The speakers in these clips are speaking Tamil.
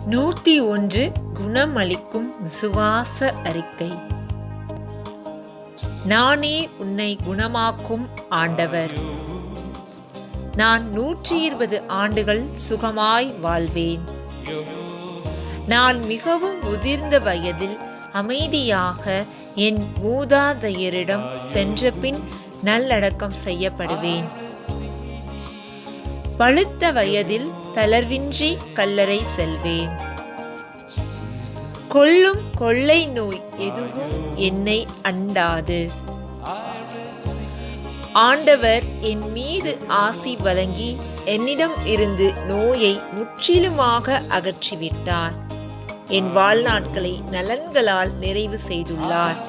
101 குணமளிக்கும் விசுவாச அறிக்கை. நானே உன்னை குணமாக்கும் ஆண்டவர். நான் 120 ஆண்டுகள் சுகமாய் வாழ்வேன். நான் மிகவும் முதிர்ந்த வயதில் அமைதியாக என் மூதாதையரிடம் சென்றபின் நல்லடக்கம் செய்யப்படுவேன். பழுத்த வயதில் தளர்வின்றி கல்லறை செல்வேன். கொல்லும் கொள்ளை நோய் எதுவும் என்னை அண்டாது. ஆண்டவர் என் மீது ஆசி வழங்கி என்னிடம் இருந்து நோயை முற்றிலுமாக அகற்றிவிட்டார். என் வாழ்நாட்களை நலன்களால் நிறைவு செய்துள்ளார்.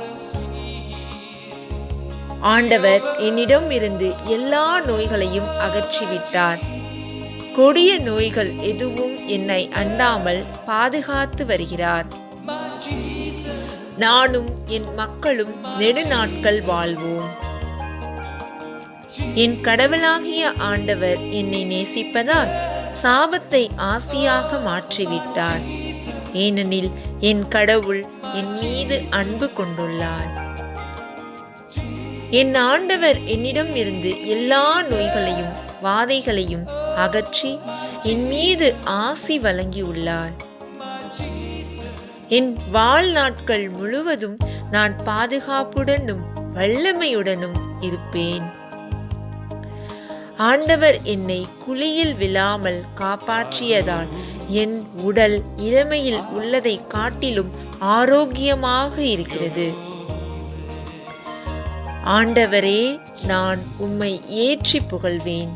ஆண்டவர் என்னிடம் இருந்து எல்லா நோய்களையும் அகற்றிவிட்டார். கொடிய நோய்கள் எதுவும் என்னை அண்டாமல் பாதுகாத்து வருகிறார். நானும் என் மக்களும் நெடுநாட்கள் வாழ்வோம். என் கடவுளாகிய ஆண்டவர் என்னை நேசிப்பதால் சாபத்தை ஆசியாக மாற்றிவிட்டார். ஏனெனில் என் கடவுள் என் மீது அன்பு கொண்டுள்ளார். என் ஆண்டவர் என்னிடம் இருந்து எல்லா நோய்களையும் வாதைகளையும் அகற்றி என் மீது ஆசி வழங்கியுள்ளார். என் வாழ்நாட்கள் முழுவதும் நான் பாதுகாப்புடனும் வல்லமையுடனும் இருப்பேன். ஆண்டவர் என்னை குழியில் விழாமல் காப்பாற்றியதால் என் உடல் இளமையில் உள்ளதை காட்டிலும் ஆரோக்கியமாக இருக்கிறது. ஆண்டவரே, நான் உம்மை ஏற்றி புகழ்வேன்.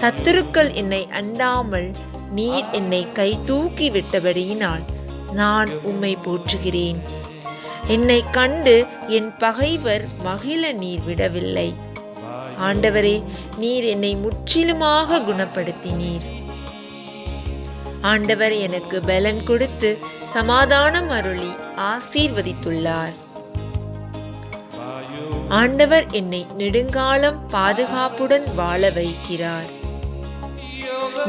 சத்துருக்கள் என்னை அண்டாமல் நீர் என்னை கை தூக்கி விட்டபடியினால் நான் உம்மை போற்றுகிறேன். என்னை கண்டு என் பகைவர் மகிழ நீர் விடவில்லை. ஆண்டவரே, நீர் என்னை முற்றிலுமாக குணப்படுத்தினீர். ஆண்டவர் எனக்கு பலன் கொடுத்து சமாதானம் அருளி ஆசீர்வதித்துள்ளார். ஆண்டவர் என்னை நெடுங்காலம் பாதுகாப்புடன் வாழ வைக்கிறார்.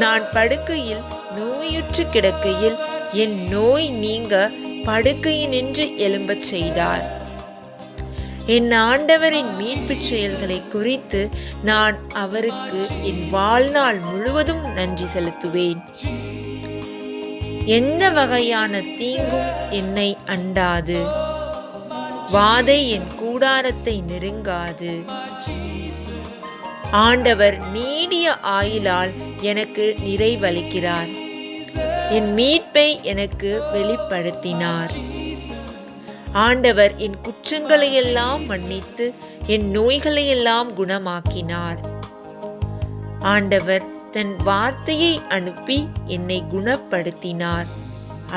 நான் படுக்கையில் நோயுற்று கிடக்கையில் என் நோய் நீங்க படுக்கையினின்று எழும்பச் செய்தார். என் ஆண்டவரின் மீட்புச் செயல்களை குறித்து நான் அவருக்கு என் வாழ்நாள் முழுவதும் நன்றி செலுத்துவேன். எந்த வகையான தீங்கும் என்னை அண்டாது. வாதை என் கூடாரத்தை நெருங்காது. ஆண்டவர் நீடிய ஆயுளால் எனக்கு நிறைவளிக்கிறார். என் மீட்பை எனக்கு வெளிப்படுத்தினார். ஆண்டவர் என் குற்றங்களையெல்லாம் மன்னித்து என் நோய்களையெல்லாம் குணமாக்கினார். ஆண்டவர் தன் வார்த்தையை அனுப்பி என்னை குணப்படுத்தினார்.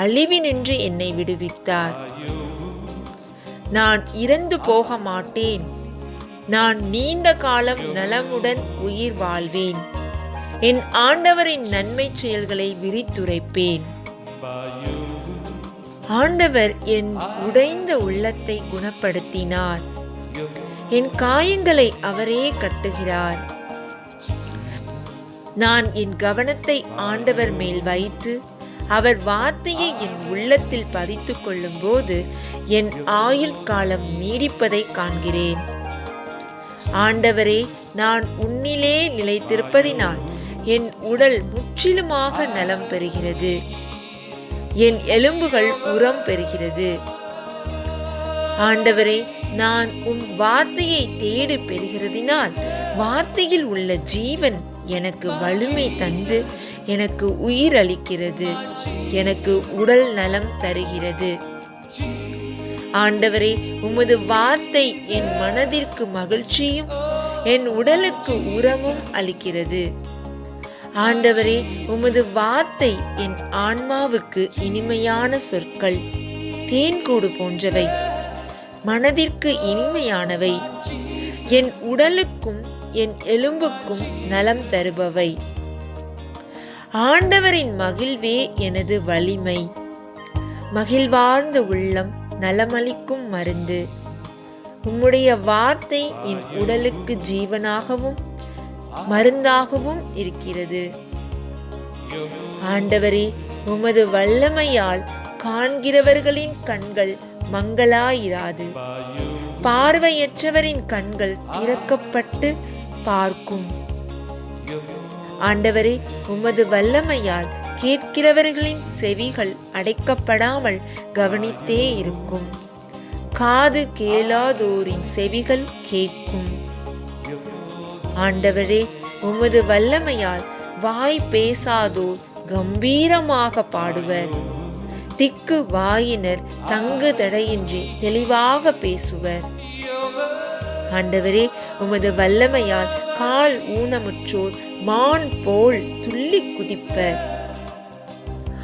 அழிவினின்று என்னை விடுவித்தார். நான் இறந்து போக மாட்டேன். நான் நீண்ட காலம் நலமுடன் உயிர் வாழ்வேன். என் ஆண்டவரின் நன்மை செயல்களை விரித்துரைப்பேன். ஆண்டவர் என் உடைந்த உள்ளத்தை குணப்படுத்தினார். என் காயங்களை அவரே கட்டுகிறார். நான் என் கவனத்தை ஆண்டவர் மேல் வைத்து அவர் வார்த்தையை என் உள்ளத்தில் பதித்து கொள்ளும் போது என் ஆயுள் காலம் நீடிப்பதை காண்கிறேன். ஆண்டவரே, நான் உன்னிலே நிலைத்திருப்பதினால் என் உடல் முற்றிலுமாக நலம் பெறுகிறது. என் எலும்புகள் உரம் பெறுகிறது. ஆண்டவரே, நான் உன் வார்த்தையை தேடி பெறுகிறதினால் வார்த்தையில் உள்ள ஜீவன் எனக்கு வலிமை தந்து எனக்கு உயிர் அளிக்கிறது. எனக்கு உடல் நலம் தருகிறது. ஆண்டவரே, உமது வார்த்தை என் மனதிற்கு மகிழ்ச்சியும் என் உடலுக்கு உரமும் அளிக்கிறது. ஆண்டவரே, உமது வார்த்தை என் ஆன்மாவுக்கு இனிமையான சொற்கள், தேன்கூடு போன்றவை, மனதிற்கு இனிமையானவை, என் உடலுக்கும் என் எலும்புக்கும் நலம் தருபவை. ஆண்டவரின் மகிழ்வே எனது வலிமை. மகிழ்வார்ந்த உள்ளம் நலமளிக்கும் மருந்து. உம்முடைய வார்த்தை என் உடலுக்கு ஜீவனாகவும் மருந்தாகவும் இருக்கிறது. ஆண்டவரே, உமது வல்லமையால் காண்கிறவர்களின் கண்கள் மங்கலாயிராது. பார்வையற்றவரின் கண்கள் திறக்கப்பட்டு பார்க்கும். ஆண்டவரே, உமது வல்லமையால் கேட்கிறவர்களின் செவிகள் அடைக்கப்படாமல் கவனித்தே இருக்கும். காது கேளாதோரின் செவிகள் கேட்கும். ஆண்டவரே, உமது வல்லமையால் வாய் பேசாதோர் கம்பீரமாக பாடுவர். திக்கு வாயினர் தங்கு தடையின்றி தெளிவாக பேசுவர். ஆண்டவரே, உமது வல்லமையால் கால் ஊனமுற்றோர் மான் போல் துள்ளி குதிப்பர்.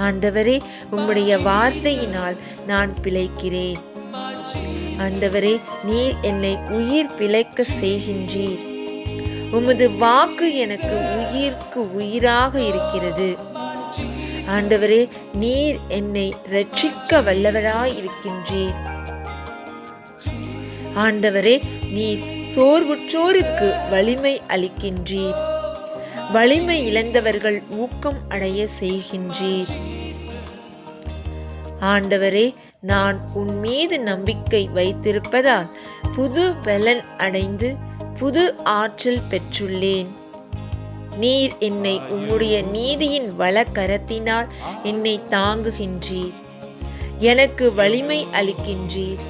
ஆண்டவரே, உம்முடைய வார்த்தையினால் நான் பிழைக்கிறேன். ஆண்டவரே, நீர் என்னை உயிர் பிழைக்க செய்கின்றீர். உமது வாக்கு எனக்கு உயிர்க்கு உயிராக இருக்கிறது. ஆண்டவரே, நீர் என்னை இரட்சிக்க வல்லவராய் இருக்கின்றீர். ஆண்டவரே, நீர் சோர்வுற்றோருக்கு வலிமை அளிக்கின்றீர். வலிமை இழந்தவர்கள் ஊக்கம் அடைய செய்கின்றீர். ஆண்டவரே, நான் உன் மீது நம்பிக்கை வைத்திருப்பதால் புது பலன் அடைந்து புது ஆற்றல் பெற்றுள்ளேன். நீர் என்னை உம்முடைய நீதியின் வலக்கரத்தினால் என்னை தாங்குகின்றீர். எனக்கு வலிமை அளிக்கின்றீர்.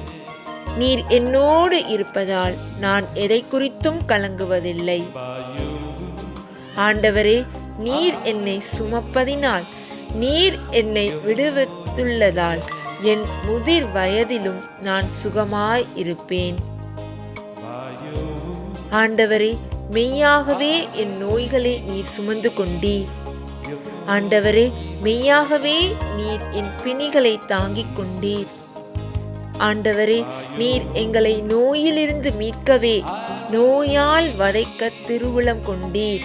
நீர் என்னோடு இருப்பதால் நான் எதை குறித்தும் கலங்குவதில்லை. ஆண்டவரே, நீர் என்னை சுமப்பதினால், நீர் என்னை விடுவித்துள்ளதால் என் முதிர் வயதிலும் நான் சுகமாய் இருப்பேன். ஆண்டவரே, மெய்யாகவே என் நோய்களை நீர் சுமந்து கொண்டீர். ஆண்டவரே, மெய்யாகவே நீர் என் பிணிகளை தாங்கிக் கொண்டீர். ஆண்டவரே, நீர் எங்களை நோயிலிருந்து மீட்கவே நோயால் வதைக்க திருவுளம் கொண்டீர்.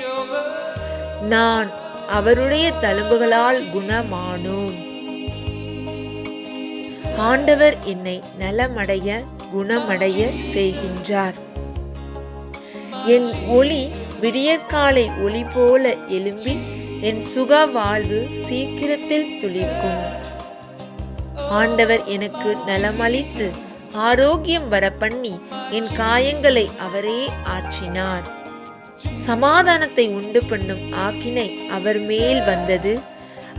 நான் அவருடைய தழும்புகளால் குணமானோம். ஆண்டவர் என்னை நலமடைய குணமடைய செய்கின்றார். என் ஒளி விடியற்காலை ஒளி போல எழும்பி என் சுக வாழ்வு சீக்கிரத்தில் துளிர்க்கும். ஆண்டவர் எனக்கு நலமளித்து ஆரோக்கியம் வர பண்ணி என் காயங்களை அவரே ஆற்றினார். சமாதானத்தை உண்டு பண்ணும் ஆக்கினை அவர் மேல் வந்தது.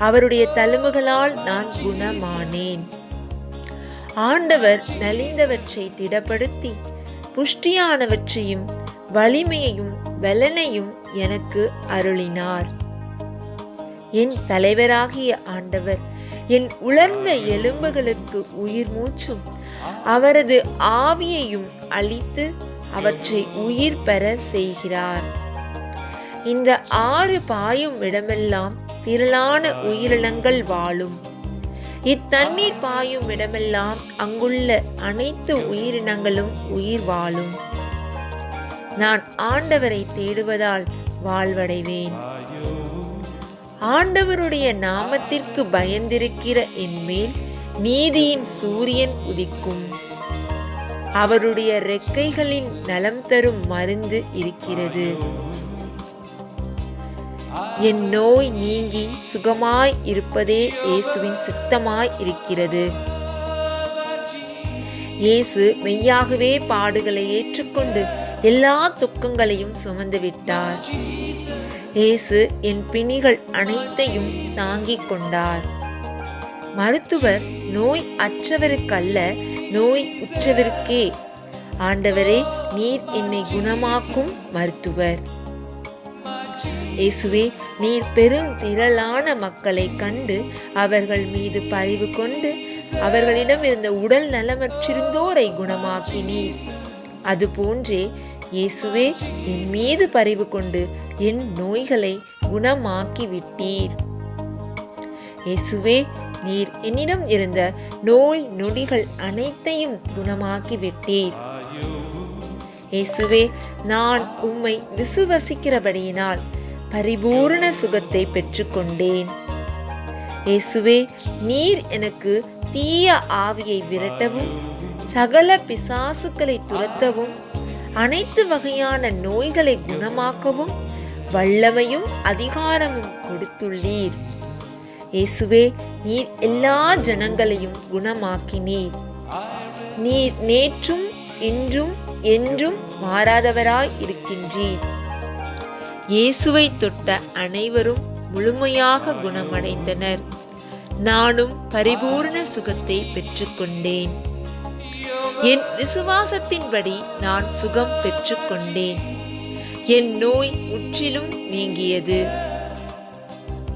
அவருடைய தழும்புகளால் நான் குணமானேன். ஆண்டவர் நலிந்தவற்றை திடப்படுத்தி புஷ்டியானவற்றையும் வலிமையையும் பலனையும் எனக்கு அருளினார். என் தலைவராகிய ஆண்டவர் என் உலர்ந்த எலும்புகளுக்கு உயிர் மூச்சும் அவரது ஆவியையும் அளித்து அவற்றை உயிர் பெற செய்கிறார். இந்த ஆறு பாயும் இடமெல்லாம் திரளான உயிரினங்கள் வாழும். இத்தண்ணீர் பாயும் இடமெல்லாம் அங்குள்ள அனைத்து உயிரினங்களும் உயிர் வாழும். நான் ஆண்டவரை தேடுவதால் வாழ்வடைவேன். ஆண்டவருடைய நாமத்திற்கு பயந்திருக்கிற என்மேல் நீதியின் சூரியன் உதிக்கும். அவருடைய ரெக்கைகளின் நலம் தரும் மருந்து இருக்கிறது. என் நோய் நீங்கி சுகமாய் இருப்பதே இயேசுவின் சித்தமாய் இருக்கிறது. இயேசு மெய்யாகவே பாடுகளை ஏற்றுக்கொண்டு எல்லா துக்கங்களையும் சுமந்து விட்டார். இயேசு என் பிணிகள் அனைத்தையும் தாங்கிக் கொண்டார். மருத்துவர் நோய் அற்றவருக்கல்ல, நோய் உற்றவருக்கே. ஆண்டவரே, நீர் என்னை குணமாக்கும் மருத்துவர். இயேசுவே, நீர் பெருந்திரளான மக்களை கண்டு அவர்கள் மீது பரிவு கொண்டு அவர்களிடம் இருந்த உடல் நலமற்றிருந்தோரை குணமாக்கினீர். அதுபோன்றே இயேசுவே, என் மீது பரிவு கொண்டு என் நோய்களை குணமாக்கி விட்டீர். இயேசுவே, நீர் என்னிடம் இருந்த நோய் நொடிகள் அனைத்தையும் குணமாக்கி விட்டீர். இயேசுவே, நான் உம்மை விசுவசிக்கிறபடியினால் பரிபூரண சுகத்தை பெற்றுக்கொண்டேன். இயேசுவே, நீர் எனக்கு தீய ஆவியை விரட்டவும் சகல பிசாசுக்களை துரத்தவும் அனைத்து வகையான நோய்களை குணமாக்கவும் வல்லமையும் அதிகாரமும் கொடுத்துள்ளீர். இயேசுவே, நீர் எல்லா ஜனங்களையும் குணமாக்கினீர். நீர் நேற்றும் இன்றும் என்றும் மாறாதவராய் இருக்கின்றீர். இயேசுவை தொட்ட அனைவரும் முழுமையாக குணமடைந்தனர். நானும் பரிபூர்ண சுகத்தை பெற்றுக்கொண்டேன். என் விசுவாசத்தின்படி நான் சுகம் பெற்றுக்கொண்டேன். என் நோய் முற்றிலும் நீங்கியது.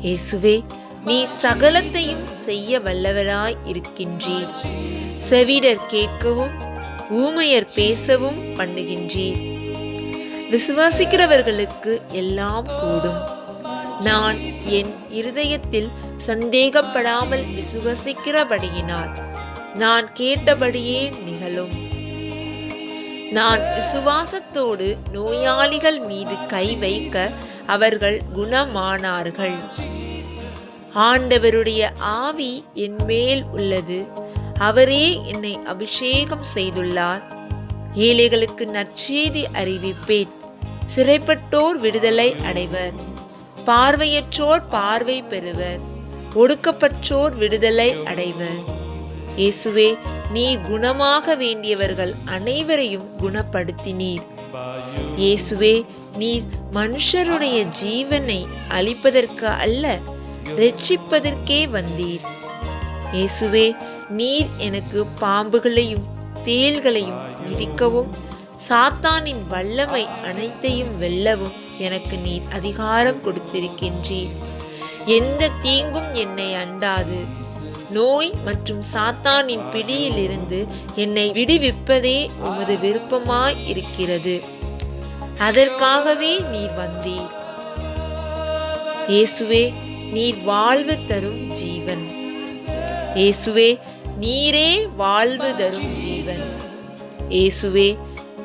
இயேசுவே, நீர் சகலத்தையும் செய்ய வல்லவராய் இருக்கின்றீர். செவிடர் கேட்கவும் ஊமையர் பேசவும் பண்ணுகின்றீர். விசுவாசிக்கிறவர்களுக்கு எல்லாம் கூடும். நான் என் இருதயத்தில் சந்தேகப்படாமல் விசுவாசிக்கிறபடியினால் நான் கேட்டபடியே நிகழும். நான் விசுவாசத்தோடு நோயாளிகள் மீது கை வைக்க அவர்கள் குணமானார்கள். ஆண்டவருடைய ஆவி என் மேல் உள்ளது. அவரே என்னை அபிஷேகம் செய்துள்ளார். ஏழைகளுக்கு நற்செய்தி அறிவிப்பேன். சிறைப்பட்டோர் விடுதலை அடைவர். பார்வையற்றோர் பார்வை பெறுவர். ஒடுக்கப்பட்டோர் விடுதலை அடைவர். இயேசுவே, நீர் குணமாக வேண்டியவர்கள் அனைவரையும் குணப்படுத்தினீர். இயேசுவே, நீர் மனுஷருடைய ஜீவனை அளிப்பதற்கு அல்ல, இரட்சிப்பதற்கே வந்தீர். இயேசுவே, நீர் எனக்கு பாம்புகளையும் தேள்களையும் மிதிக்கவும் சாத்தானின் வல்லமை அனைத்தையும் வெல்லவும் எனக்கு நீர் அதிகாரம் கொடுத்திருக்கின்றீர். எந்த தீங்கும் என்னை அண்டாது. நோய் மற்றும் சாத்தானின் பிடியிலிருந்து என்னை விடுவிப்பதே உமது விருப்பமாய் இருக்கிறது. அதற்காகவே நீர் வந்தீர். இயேசுவே, நீர் வாழ்வு தரும் ஜீவன். இயேசுவே, நீரே வாழ்வு தரும் ஜீவன். இயேசுவே,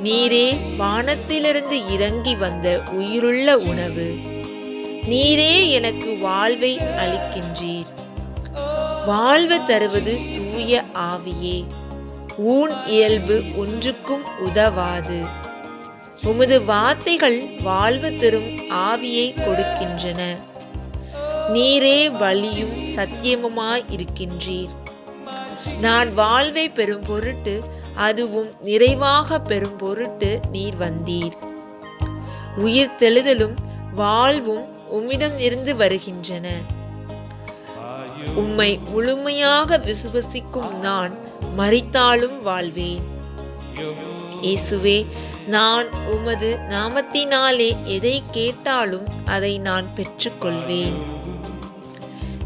நீரே வானத்திலிருந்து இறங்கி வந்த உயிருள்ள உணவு. நீரே எனக்கு வாழ்வை அளிக்கின்றீர். வாழ்வு தருவது தூய ஆவியே. ஊன் இயல்பு ஒன்றுக்கும் உதவாது. உமது வார்த்தைகள் வாழ்வு தரும் ஆவியை கொடுக்கின்றன. நீரே வழியும் சத்தியமுமாய் இருக்கின்றீர். நான் வாழ்வை பெறும் பொருட்டு, அதுவும் நிறைவாக பெறும் பொருட்டு நீர் வந்தீர். உயிர் தெழுதலும் வாழ்வும் உம்மிடம் இருந்து வருகின்றன. உம்மை முழுமையாக விசுவசிக்கும் நான் மரித்தாலும் வாழ்வேன். இயேசுவே, நான் உமது நாமத்தினாலே எதை கேட்டாலும் அதை நான் பெற்றுக்கொள்வேன்.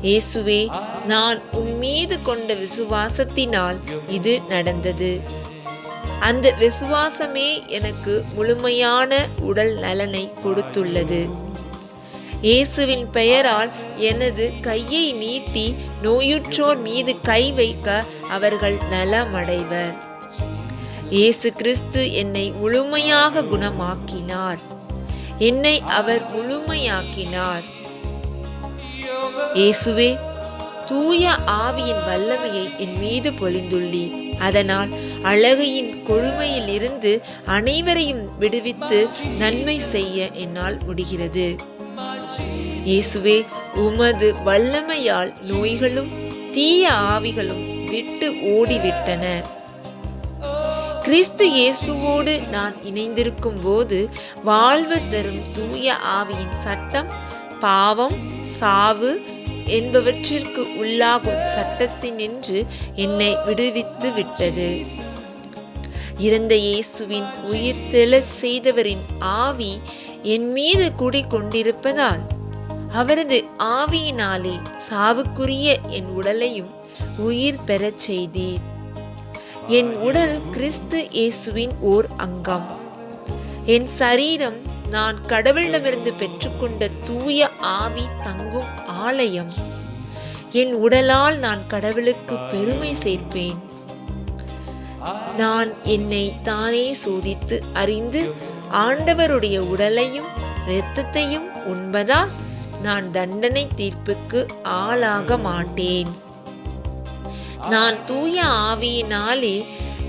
இயேசுவே, நான் உம்மீது கொண்ட விசுவாசத்தினால் இது நடந்தது. அந்த விசுவாசமே எனக்கு முழுமையான உடல் நலனை கொடுத்துள்ளது. இயேசுவின் பெயரால் எனது கையை நீட்டி நோயுற்றோர் மீது கை வைக்க அவர்கள் நலமடைவர். இயேசு கிறிஸ்து என்னை முழுமையாக குணமாக்கினார். என்னை அவர் முழுமையாக்கினார். இயேசுவே, தூய ஆவியின் வல்லமையை என் மீது பொழிந்துள்ளீர். அதனால் அழகையின் கொழுமையில் இருந்து அனைவரையும் விடுவித்து நன்மை செய்ய என்னால் முடிகிறது. இயேசுவே, உமது வல்லமையால் நோய்களும் தீய ஆவிகளும் விட்டு ஓடிவிட்டன. கிறிஸ்து இயேசுவோடு நான் இணைந்திருக்கும் போது வாழ்வு தரும் தூய ஆவியின் சட்டம் பாவம், சாவு என்பவற்றிற்கு உள்ளாகும் சட்டத்தினின்று என்னை விடுவித்து விட்டது. இறந்த இயேசுவின் உயிர் தெழச் செய்தவரின் ஆவி என் மீது குடிக்கொண்டிருப்பதால் அவரது ஆவியினாலே சாவுக்குரிய என் உடலையும் உயிர் பெறச் செய்தீர். என் உடல் கிறிஸ்து இயேசுவின் ஓர் அங்கம். என் சரீரம் நான் கடவுளிடமிருந்து பெற்றுக்கொண்ட தூய ஆவி தங்கும் ஆலயம். என் உடலால் நான் கடவுளுக்கு பெருமை சேர்ப்பேன். நான் என்னை தானே சோதித்து அறிந்து ஆண்டவருடைய உடலையும் இரத்தத்தையும் உண்பதால் நான் தண்டனை தீர்ப்புக்கு ஆளாக மாட்டேன். நான் தூய ஆவியினாலே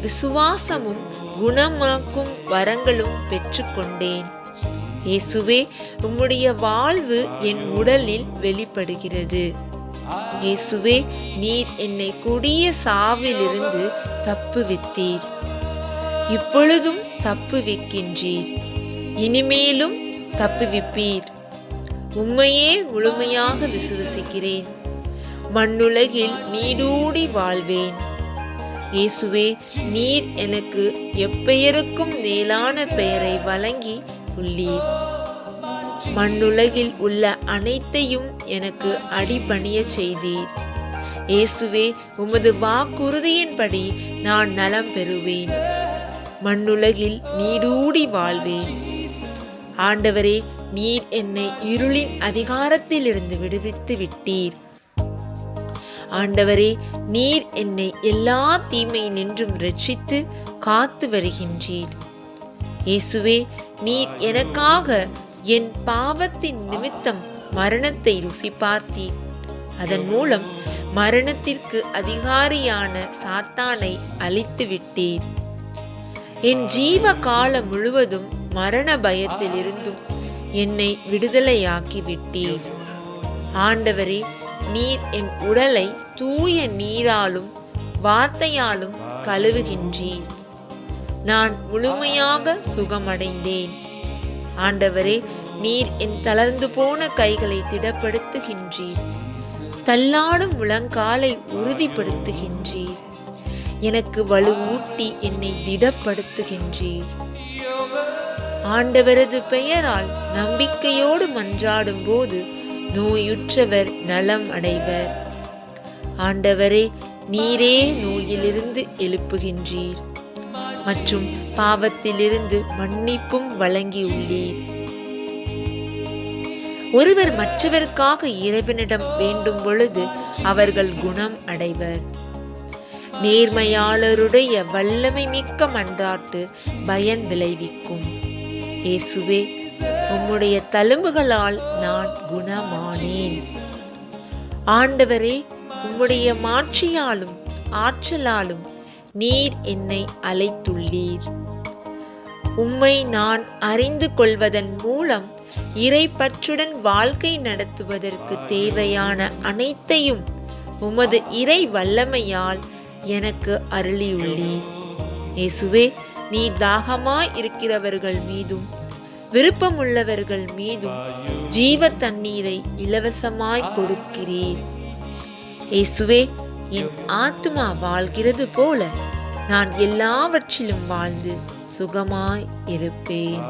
விசுவாசமும் குணமாக்கும் வரங்களும் பெற்றுக்கொண்டேன். இயேசுவே, உம்முடைய வாழ்வு என் உடலில் வெளிப்படுகிறது. இயேசுவே, நீர் என்னை கொடிய சாவிலிருந்து தப்புவித்தீர். இப்பொழுதும் தப்புவிக்கின்றீர், இனிமேலும் தப்புவிப்பீர். உம்மையே முழுமையாக விசுவசிக்கிறேன். மண்ணுலகில் நீடூடி வாழ்வேன். இயேசுவே, நீர் எனக்கு எப்பெயருக்கும் மேலான பெயரை வழங்கி உள்ளீர். மண்ணுலகில் உள்ள அனைத்தையும் எனக்கு அடிபணிய செய்தீர். இயேசுவே, உமது வாக்குறுதியின்படி நான் நலம் பெறுவேன். மண்ணுலகில் நீடூடி வாழ்வேன். ஆண்டவரே, நீர் என்னை இருளின் அதிகாரத்திலிருந்து விடுவித்து விட்டீர். ஆண்டவரே, நீர் என்னை எல்லா தீமை நின்றும் இரட்சித்து காத்து வருகின்றீர். இயேசுவே, நீர் எனக்காக என் பாவத்தின் நிமித்தம் மரணத்தை ருசி பார்த்தீர். அதன் மூலம் மரணத்திற்கு அதிகாரியான சாத்தானை அழித்து விட்டீர். என் ஜீவ காலம் முழுவதும் மரண பயத்தில் இருந்தும் என்னை விடுதலையாக்கி விட்டீர். ஆண்டவரே, நீர் என் உடலை தூய நீராலும் வார்த்தையாலும் கழுவுகின்றீர். நான் முழுமையாக சுகமடைந்தேன். ஆண்டவரே, நீர் என் தளர்ந்து போன கைகளை திடப்படுத்துகின்றீர். தள்ளாடும் முழங்காலை உறுதிப்படுத்துகின்றீர். எனக்கு வலுவூட்டி என்னை திடப்படுத்துகின்றீர். ஆண்டவரது பெயரால் நம்பிக்கையோடு மன்றாடும் போது நோயுற்றவர் நலம் அடைவர். ஆண்டவரே, நீரே நோயிலிருந்து எழுப்புகின்றீர் மற்றும் பாவத்திலிருந்து மன்னிப்பும் வழங்கியுள்ளீர். ஒருவர் மற்றவருக்காக இறைவனிடம் வேண்டும் பொழுது அவர்கள் குணம் அடைவர். நேர்மையாளருடைய வல்லமை மிக்க மன்றாட்டு பயன் விளைவிக்கும். இயேசுவே, உம்முடைய தழும்புகளால் நான் குணமானேன். ஆண்டவரே, உம்முடைய மாட்சியாலும் ஆற்றலாலும் நீர் என்னை அழைத்துள்ளீர். உம்மை நான் அறிந்து கொள்வதன் மூலம் இறைப்பற்றுடன் வாழ்க்கை நடத்துவதற்கு தேவையான அனைத்தையும் உமது இறை வல்லமையால் எனக்கு அருளியுள்ளீர். இயேசுவே, நீ தாகமாய் இருக்கிறவர்கள் மீதும் விருப்பமுள்ளவர்கள் மீதும் ஜீவ தண்ணீரை இலவசமாய் கொடுக்கிறீர். இயேசுவே, என் ஆத்துமா வாழ்கிறது போல நான் எல்லாவற்றிலும் வாழ்ந்து சுகமாய் இருப்பேன்.